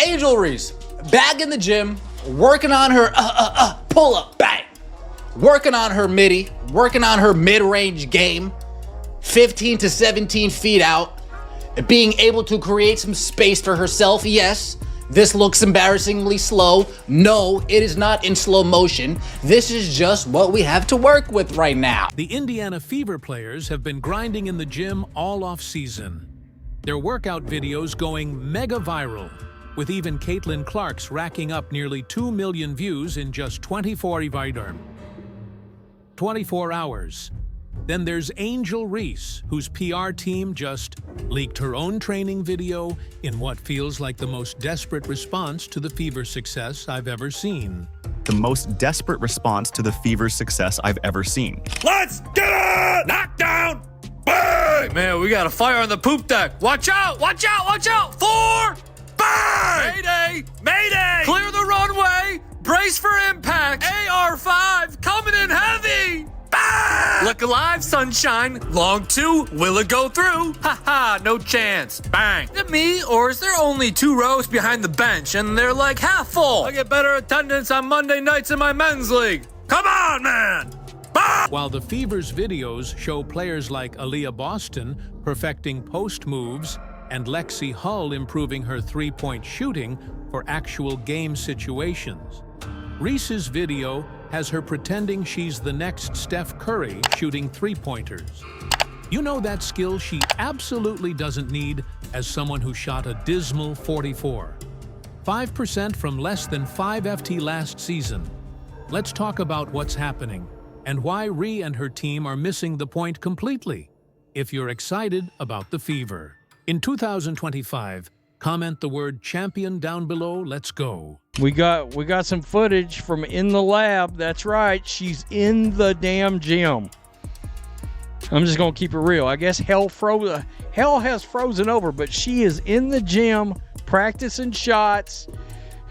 Angel Reese, back in the gym, working on her pull up, bang. Working on her midi, working on her mid-range game, 15 to 17 feet out, being able to create some space for herself. Yes, this looks embarrassingly slow. No, it is not in slow motion. This is just what we have to work with right now. The Indiana Fever players have been grinding in the gym all off-season. Their workout videos going mega viral, with even Caitlin Clark's racking up nearly 2 million views in just 24 hours. Then there's Angel Reese, whose PR team just leaked her own training video in what feels like the most desperate response to the Fever's success I've ever seen. The most desperate response to the Fever's success I've ever seen. Let's get it! Knockdown! Bang! Man, we got a fire on the poop deck. Watch out! Watch out! Watch out! 4! Bang! Mayday! Mayday! Clear the runway! Brace for impact! AR-5 coming in heavy! Bang! Look alive, sunshine. Long 2, will it go through? Haha, no chance. Bang. Is it me, or is there only 2 rows behind the bench and they're like half full? I get better attendance on Monday nights in my men's league. Come on, man! Bang! While the Fever's videos show players like Aaliyah Boston perfecting post moves and Lexi Hull improving her three-point shooting for actual game situations, Reese's video has her pretending she's the next Steph Curry shooting three-pointers. You know that skill she absolutely doesn't need as someone who shot a dismal 5% from less than 5 FT last season. Let's talk about what's happening and why Ree and her team are missing the point completely. If you're excited about the Fever. In 2025, comment the word champion down below. Let's go. We got some footage from in the lab. That's right. She's in the damn gym. I'm just going to keep it real. I guess hell has frozen over, but she is in the gym practicing shots.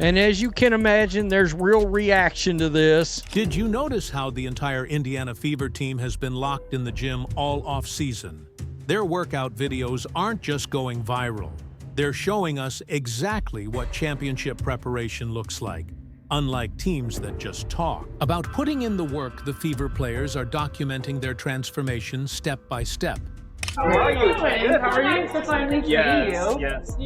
And as you can imagine, there's real reaction to this. Did you notice how the entire Indiana Fever team has been locked in the gym all off-season? Their workout videos aren't just going viral. They're showing us exactly what championship preparation looks like, unlike teams that just talk. About putting in the work, the Fever players are documenting their transformation step by step. How are you? Good. How are you? So finally to meet you. Yes.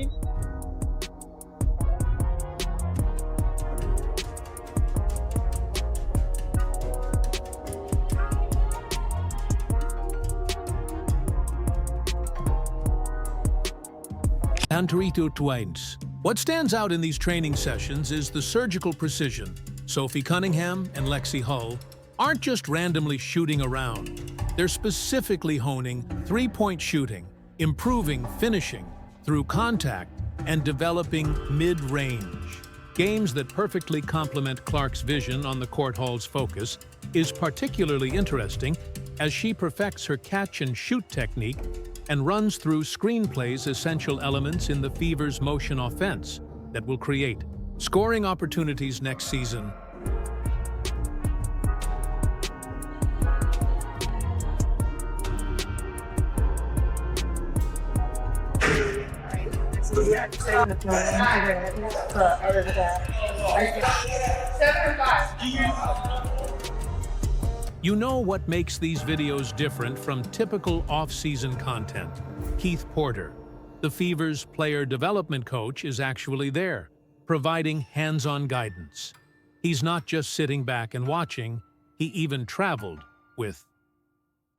Antrito Twains. What stands out in these training sessions is the surgical precision. Sophie Cunningham and Lexi Hull aren't just randomly shooting around. They're specifically honing three-point shooting, improving finishing through contact, and developing mid-range. Games that perfectly complement Clark's vision on the court hall's focus is particularly interesting as she perfects her catch-and-shoot technique and runs through screenplay's essential elements in the Fever's motion offense that will create scoring opportunities next season. You know what makes these videos different from typical off-season content? Keith Porter, the Fever's player development coach, is actually there, providing hands-on guidance. He's not just sitting back and watching, he even traveled with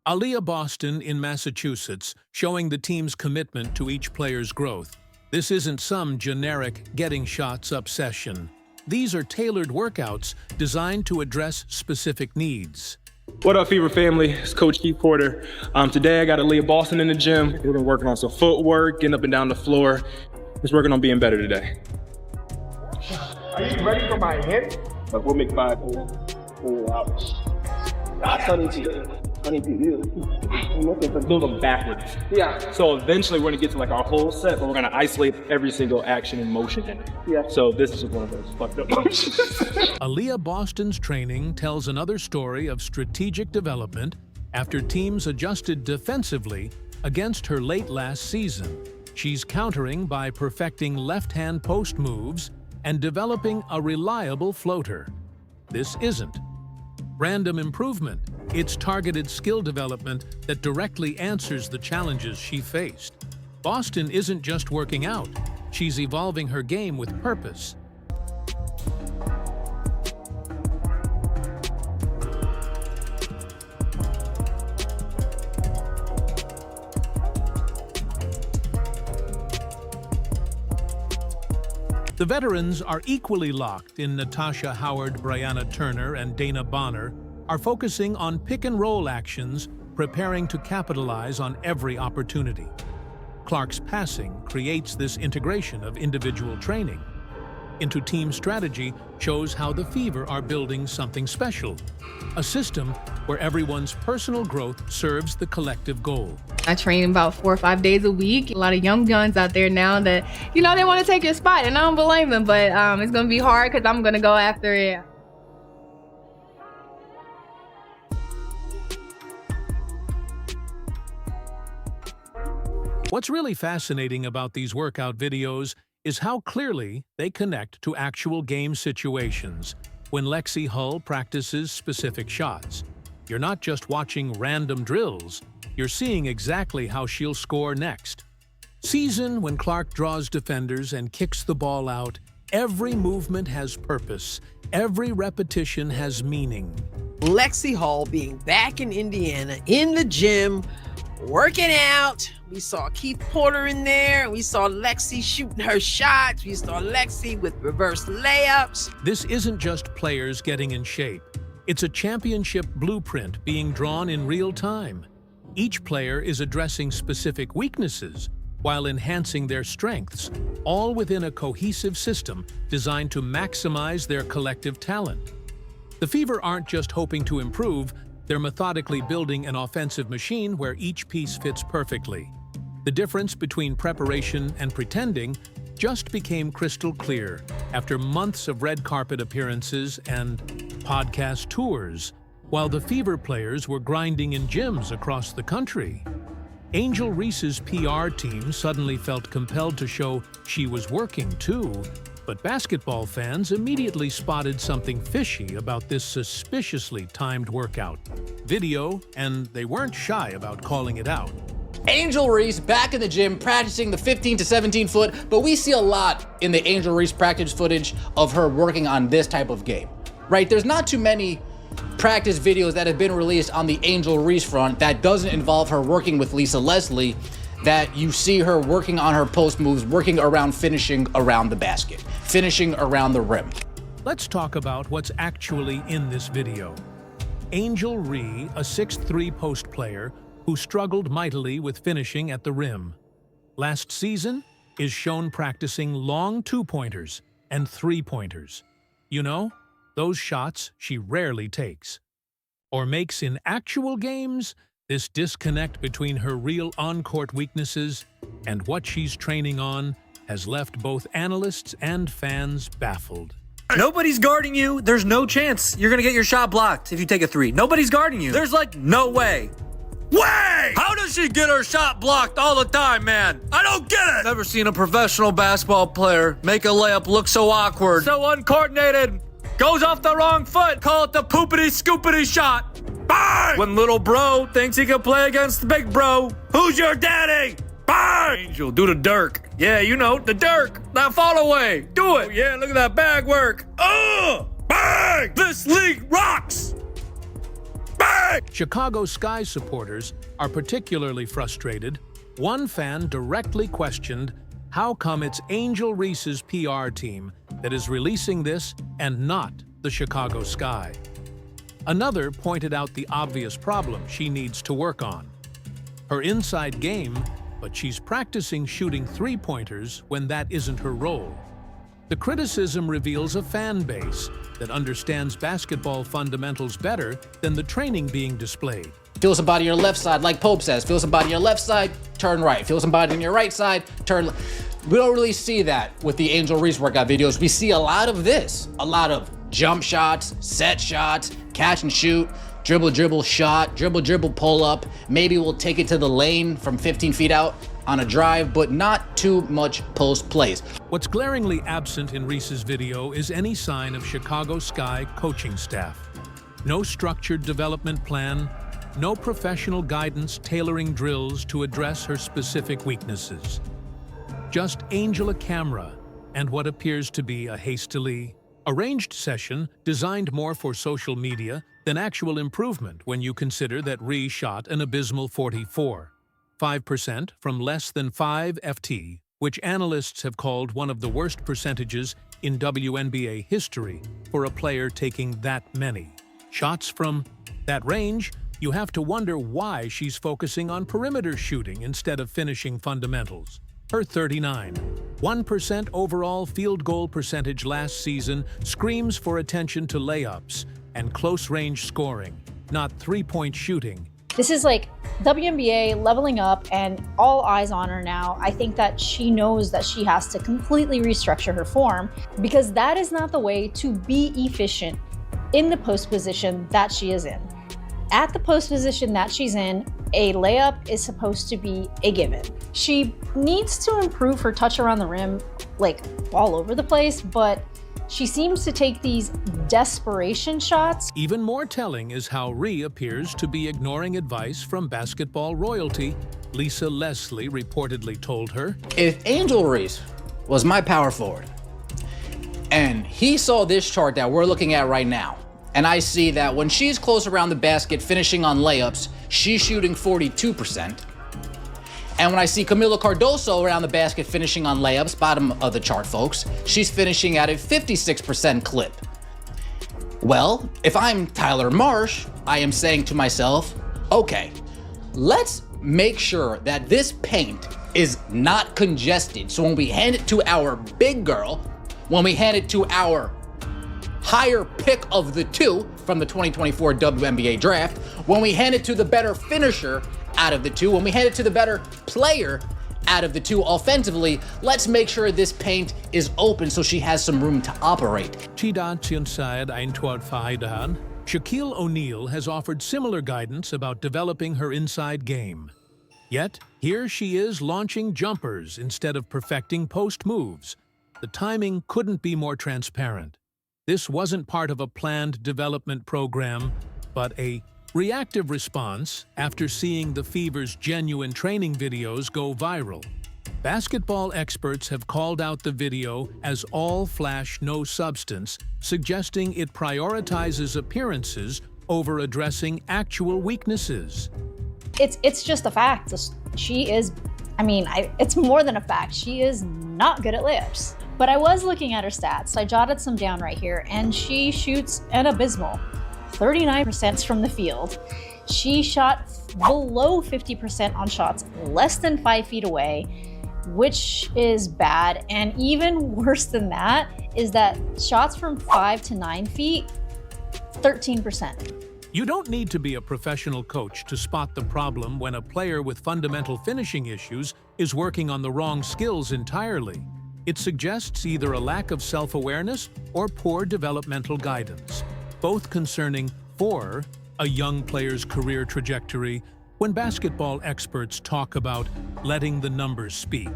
Aaliyah Boston in Massachusetts, showing the team's commitment to each player's growth. This isn't some generic getting shots up session. These are tailored workouts designed to address specific needs. What up, Fever family? It's Coach Keith Porter. Today I got Aaliyah Boston in the gym. We're gonna working on some footwork, getting up and down the floor. Just working on being better today. Are you ready for my hit? But we'll make 5 whole hours. Honey, I'm looking for Build them backwards. Yeah. So eventually we're gonna get to like our whole set, but we're gonna isolate every single action and motion in it. Yeah. So this is just one of those fucked up motions. Aaliyah Boston's training tells another story of strategic development after teams adjusted defensively against her late last season. She's countering by perfecting left-hand post moves and developing a reliable floater. This isn't random improvement. It's targeted skill development that directly answers the challenges she faced. Boston isn't just working out, she's evolving her game with purpose. The veterans are equally locked in. Natasha Howard, Brianna Turner, and Dana Bonner are focusing on pick-and-roll actions, preparing to capitalize on every opportunity. Clark's passing creates this integration of individual training into team strategy, shows how the Fever are building something special, a system where everyone's personal growth serves the collective goal. I train about 4 or 5 days a week. A lot of young guns out there now that, they want to take your spot, and I don't blame them, but it's going to be hard because I'm going to go after it. What's really fascinating about these workout videos is how clearly they connect to actual game situations. When Lexi Hull practices specific shots, you're not just watching random drills, you're seeing exactly how she'll score next. Season when Clark draws defenders and kicks the ball out, every movement has purpose, every repetition has meaning. Lexi Hull being back in Indiana, in the gym, working out. We saw Keith Porter in there. We saw Lexi shooting her shots. We saw Lexi with reverse layups. This isn't just players getting in shape. It's a championship blueprint being drawn in real time. Each player is addressing specific weaknesses while enhancing their strengths, all within a cohesive system designed to maximize their collective talent. The Fever aren't just hoping to improve, they're methodically building an offensive machine where each piece fits perfectly. The difference between preparation and pretending just became crystal clear after months of red carpet appearances and podcast tours, while the Fever players were grinding in gyms across the country. Angel Reese's PR team suddenly felt compelled to show she was working too, but basketball fans immediately spotted something fishy about this suspiciously timed workout video, and they weren't shy about calling it out. Angel Reese back in the gym practicing the 15 to 17 foot, but we see a lot in the Angel Reese practice footage of her working on this type of game, right? There's not too many practice videos that have been released on the Angel Reese front that doesn't involve her working with Lisa Leslie, that you see her working on her post moves, working around finishing around the basket, finishing around the rim. Let's talk about what's actually in this video. Angel Reese, a 6'3" post player who struggled mightily with finishing at the rim. Last season is shown practicing long two-pointers and three-pointers. You know, those shots she rarely takes or makes in actual games. This disconnect between her real on-court weaknesses and what she's training on has left both analysts and fans baffled. Nobody's guarding you. There's no chance you're gonna get your shot blocked if you take a three. Nobody's guarding you. There's like no way. Way! How does she get her shot blocked all the time, man? I don't get it! Never seen a professional basketball player make a layup look so awkward, so uncoordinated. Goes off the wrong foot. Call it the poopity scoopity shot. Bang! When little bro thinks he can play against the big bro, who's your daddy? Bang! Angel, do the Dirk. Yeah, you know, the Dirk. That fall away. Do it. Oh, yeah, look at that bag work. Bang! This league rocks. Bang! Chicago Sky supporters are particularly frustrated. One fan directly questioned how come it's Angel Reese's PR team that is releasing this and not the Chicago Sky. Another pointed out the obvious problem she needs to work on. Her inside game, but she's practicing shooting three-pointers when that isn't her role. The criticism reveals a fan base that understands basketball fundamentals better than the training being displayed. Feel somebody on your left side, like Pope says. Feel somebody on your left side, turn right. Feel somebody on your right side, turn left. We don't really see that with the Angel Reese workout videos. We see a lot of this, a lot of jump shots, set shots, catch and shoot. dribble shot, dribble pull up. Maybe we'll take it to the lane from 15 feet out on a drive, but not too much post plays. What's glaringly absent in Reese's video is any sign of Chicago Sky coaching staff. No structured development plan, no professional guidance tailoring drills to address her specific weaknesses. Just Angela camera and what appears to be a hastily arranged session designed more for social media than actual improvement when you consider that Reese shot an abysmal 44.5% from less than 5 FT, which analysts have called one of the worst percentages in WNBA history for a player taking that many shots from that range. You have to wonder why she's focusing on perimeter shooting instead of finishing fundamentals. Her 39.1% overall field goal percentage last season screams for attention to layups and close-range scoring, not three-point shooting. This is like WNBA leveling up and all eyes on her now. I think that she knows that she has to completely restructure her form because that is not the way to be efficient in the post position that she is in. At the post position that she's in, a layup is supposed to be a given. She needs to improve her touch around the rim, like all over the place, but she seems to take these desperation shots. Even more telling is how Rhea appears to be ignoring advice from basketball royalty. Lisa Leslie reportedly told her, If Angel Reese was my power forward, and he saw this chart that we're looking at right now, and I see that when she's close around the basket finishing on layups, she's shooting 42%. And when I see Camila Cardoso around the basket finishing on layups, bottom of the chart, folks, she's finishing at a 56% clip. Well, if I'm Tyler Marsh, I am saying to myself, okay, let's make sure that this paint is not congested. So when we hand it to our big girl, when we hand it to our higher pick of the two from the 2024 WNBA draft, when we hand it to the better finisher out of the two, when we hand it to the better player out of the two offensively, let's make sure this paint is open so she has some room to operate. Shaquille O'Neal has offered similar guidance about developing her inside game. Yet, here she is launching jumpers instead of perfecting post moves. The timing couldn't be more transparent. This wasn't part of a planned development program, but a reactive response after seeing the Fever's genuine training videos go viral. Basketball experts have called out the video as all flash, no substance, suggesting it prioritizes appearances over addressing actual weaknesses. It's just a fact. She is, it's more than a fact. She is not good at layups. But I was looking at her stats. I jotted some down right here, and she shoots an abysmal 39% from the field. She shot below 50% on shots less than 5 feet away, which is bad. And even worse than that is that shots from 5 to 9 feet, 13%. You don't need to be a professional coach to spot the problem when a player with fundamental finishing issues is working on the wrong skills entirely. It suggests either a lack of self-awareness or poor developmental guidance, both concerning for a young player's career trajectory. When basketball experts talk about letting the numbers speak,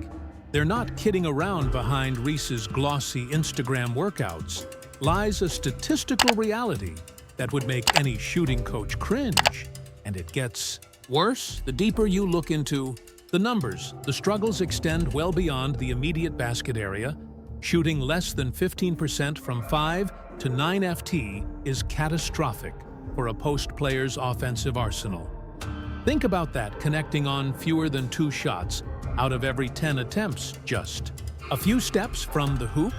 they're not kidding around. Behind Reese's glossy Instagram workouts lies a statistical reality that would make any shooting coach cringe. And it gets worse the deeper you look into the numbers. The struggles extend well beyond the immediate basket area. Shooting less than 15% from 5 to 9 FT is catastrophic for a post player's offensive arsenal. Think about that, connecting on fewer than 2 shots out of every 10 attempts, just a few steps from the hoop.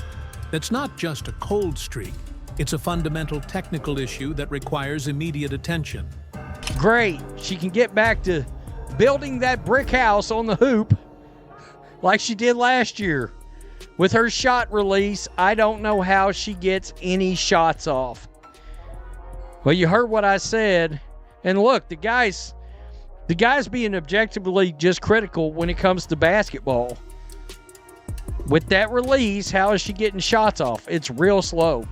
That's not just a cold streak. It's a fundamental technical issue that requires immediate attention. Great. She can get back to building that brick house on the hoop like she did last year. With her shot release, I don't know how she gets any shots off. Well, you heard what I said. And look, the guy's being objectively just critical when it comes to basketball. With that release, how is she getting shots off? It's real slow.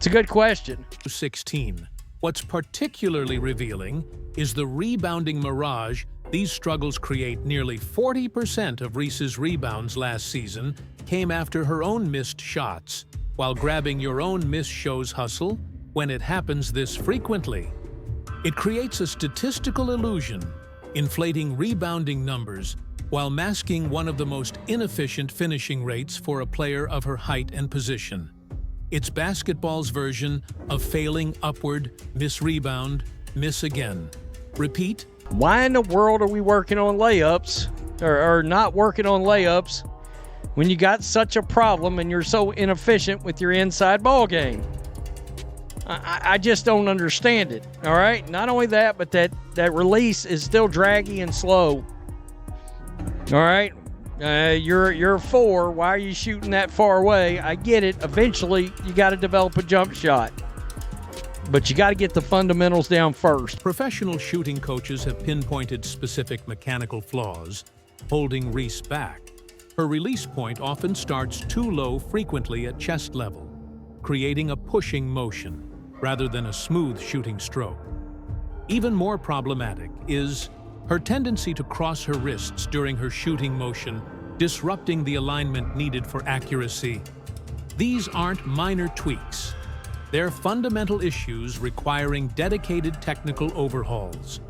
It's a good question. 16. What's particularly revealing is the rebounding mirage these struggles create. Nearly 40% of Reese's rebounds last season came after her own missed shots, while grabbing your own miss shows hustle when it happens this frequently. It creates a statistical illusion, inflating rebounding numbers while masking one of the most inefficient finishing rates for a player of her height and position. It's basketball's version of failing upward, miss rebound, miss again. Repeat. Why in the world are we working on layups or not working on layups when you got such a problem and you're so inefficient with your inside ball game? I just don't understand it, all right? Not only that, but that release is still draggy and slow. All right? You're a 4. Why are you shooting that far away? I get it. Eventually, you got to develop a jump shot. But you got to get the fundamentals down first. Professional shooting coaches have pinpointed specific mechanical flaws holding Reese back. Her release point often starts too low, frequently at chest level, creating a pushing motion rather than a smooth shooting stroke. Even more problematic is her tendency to cross her wrists during her shooting motion, disrupting the alignment needed for accuracy. These aren't minor tweaks. They're fundamental issues requiring dedicated technical overhauls.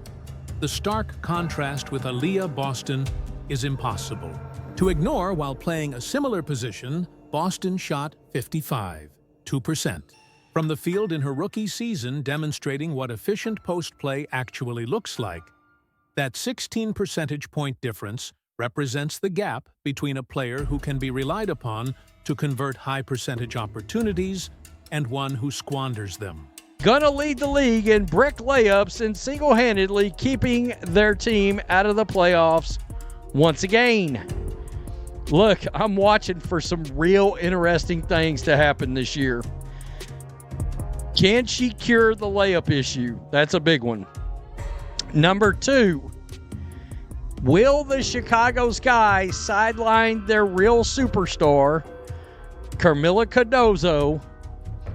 The stark contrast with Aaliyah Boston is impossible to ignore. While playing a similar position, Boston shot 55% from the field in her rookie season, demonstrating what efficient post play actually looks like. That 16 percentage point difference represents the gap between a player who can be relied upon to convert high percentage opportunities and one who squanders them. Gonna lead the league in brick layups and single-handedly keeping their team out of the playoffs once again. Look, I'm watching for some real interesting things to happen this year. Can she cure the layup issue? That's a big one. Number 2, will the Chicago Sky sideline their real superstar, Carmilla Cardozo,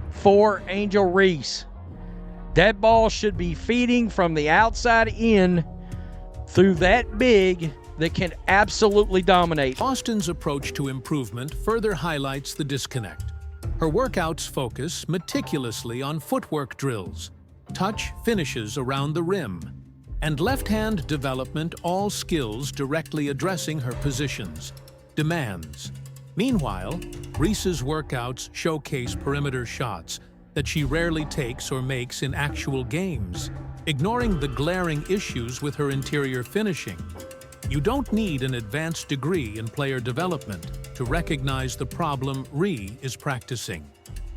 for Angel Reese? That ball should be feeding from the outside in through that big that can absolutely dominate. Boston's approach to improvement further highlights the disconnect. Her workouts focus meticulously on footwork drills, touch finishes around the rim, and left-hand development, all skills directly addressing her positions, demands. Meanwhile, Reese's workouts showcase perimeter shots that she rarely takes or makes in actual games, ignoring the glaring issues with her interior finishing. You don't need an advanced degree in player development to recognize the problem Ree is practicing.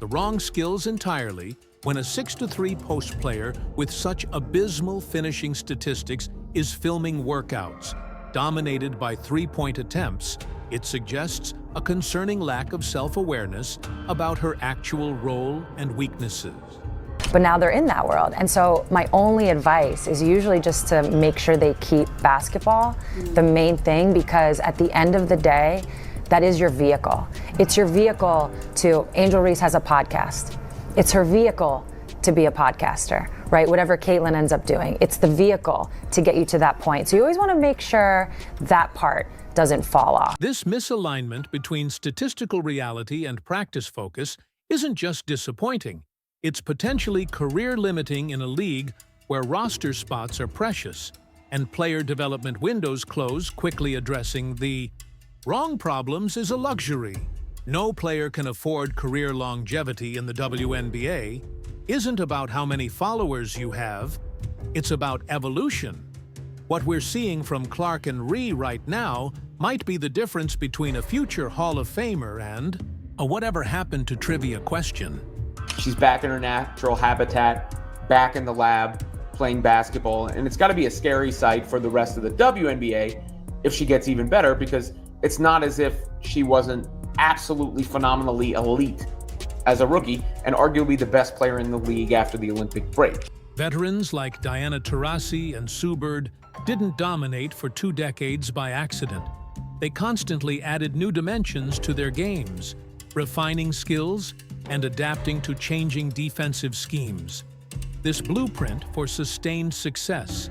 The wrong skills entirely when a 6-3 post player with such abysmal finishing statistics is filming workouts dominated by three-point attempts. It suggests a concerning lack of self-awareness about her actual role and weaknesses. But now they're in that world. And so my only advice is usually just to make sure they keep basketball the main thing, because at the end of the day, that is your vehicle. It's your vehicle to, Angel Reese has a podcast. It's her vehicle to be a podcaster, right? Whatever Caitlin ends up doing, it's the vehicle to get you to that point. So you always want to make sure that part doesn't fall off. This misalignment between statistical reality and practice focus isn't just disappointing. It's potentially career-limiting in a league where roster spots are precious and player development windows close. Quickly addressing the wrong problems is a luxury. No player can afford career longevity in the WNBA. Isn't about how many followers you have, it's about evolution. What we're seeing from Clark and Ree right now might be the difference between a future Hall of Famer and a whatever happened to trivia question. She's back in her natural habitat, back in the lab, playing basketball, and it's got to be a scary sight for the rest of the WNBA if she gets even better, because it's not as if she wasn't absolutely phenomenally elite as a rookie and arguably the best player in the league after the Olympic break. Veterans like Diana Taurasi and Sue Bird didn't dominate for 2 decades by accident. They constantly added new dimensions to their games, refining skills and adapting to changing defensive schemes. This blueprint for sustained success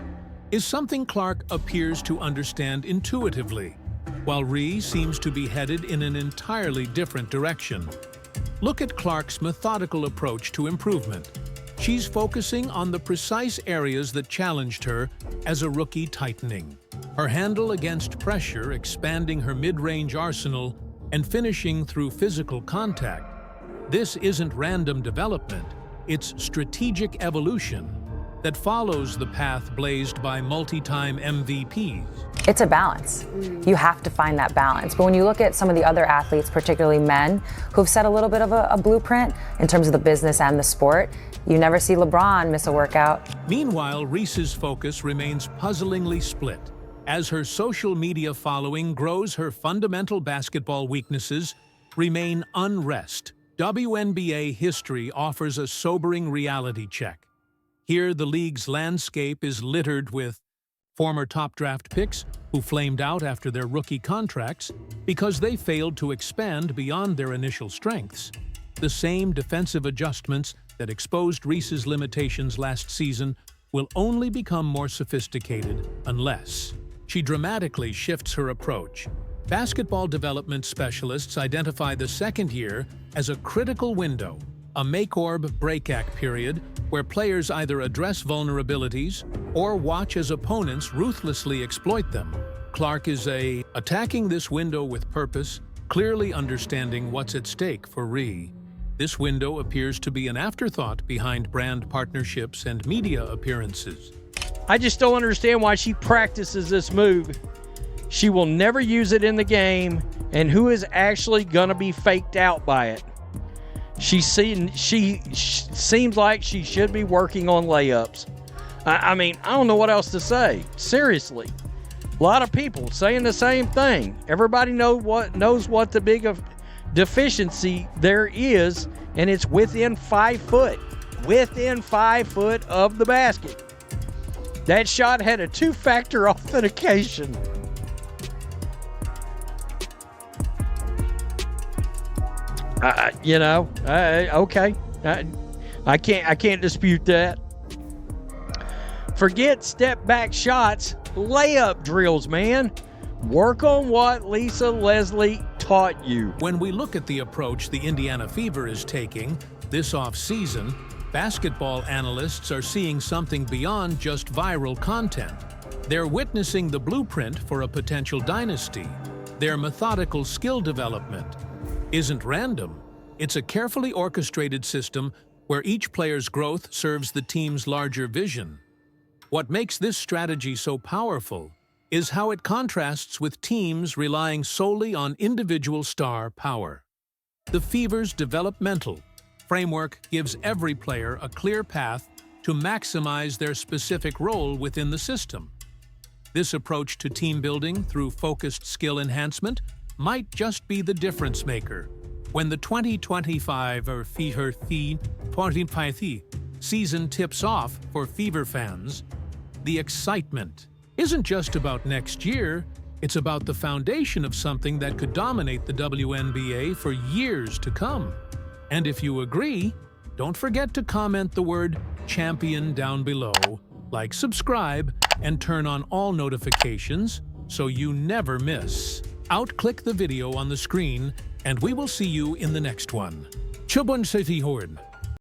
is something Clark appears to understand intuitively, while Reese seems to be headed in an entirely different direction. Look at Clark's methodical approach to improvement. She's focusing on the precise areas that challenged her as a rookie, tightening her handle against pressure, expanding her mid-range arsenal, and finishing through physical contact. This isn't random development, it's strategic evolution that follows the path blazed by multi-time MVPs. It's a balance. You have to find that balance. But when you look at some of the other athletes, particularly men, who've set a little bit of a blueprint in terms of the business and the sport, you never see LeBron miss a workout. Meanwhile, Reese's focus remains puzzlingly split. As her social media following grows, her fundamental basketball weaknesses remain unrest. WNBA history offers a sobering reality check. Here, the league's landscape is littered with former top draft picks who flamed out after their rookie contracts because they failed to expand beyond their initial strengths. The same defensive adjustments that exposed Reese's limitations last season will only become more sophisticated unless she dramatically shifts her approach. Basketball development specialists identify the second year as a critical window, a make-or-break period where players either address vulnerabilities or watch as opponents ruthlessly exploit them. Clark is attacking this window with purpose, clearly understanding what's at stake for Reese. This window appears to be an afterthought behind brand partnerships and media appearances. I just don't understand why she practices this move. She will never use it in the game, and who is actually gonna be faked out by it? She seems like she should be working on layups. I mean, I don't know what else to say. Seriously, a lot of people saying the same thing. Everybody knows what the big deficiency there is, and it's within 5 foot. Within 5 foot of the basket. That shot had a 2-factor authentication. Okay. I can't dispute that. Forget step back shots, layup drills, man. Work on what Lisa Leslie taught you. When we look at the approach the Indiana Fever is taking this off-season, basketball analysts are seeing something beyond just viral content. They're witnessing the blueprint for a potential dynasty. Their methodical skill development isn't random. It's a carefully orchestrated system where each player's growth serves the team's larger vision. What makes this strategy so powerful is how it contrasts with teams relying solely on individual star power. The Fever's developmental framework gives every player a clear path to maximize their specific role within the system. This approach to team building through focused skill enhancement might just be the difference maker when the 2025 season tips off for Fever fans. The excitement isn't just about next year, it's about the foundation of something that could dominate the WNBA for years to come. And if you agree, don't forget to comment the word champion down below, like, subscribe, and turn on all notifications so you never miss. Click the video on the screen, and we will see you in the next one. Chubon City Horn.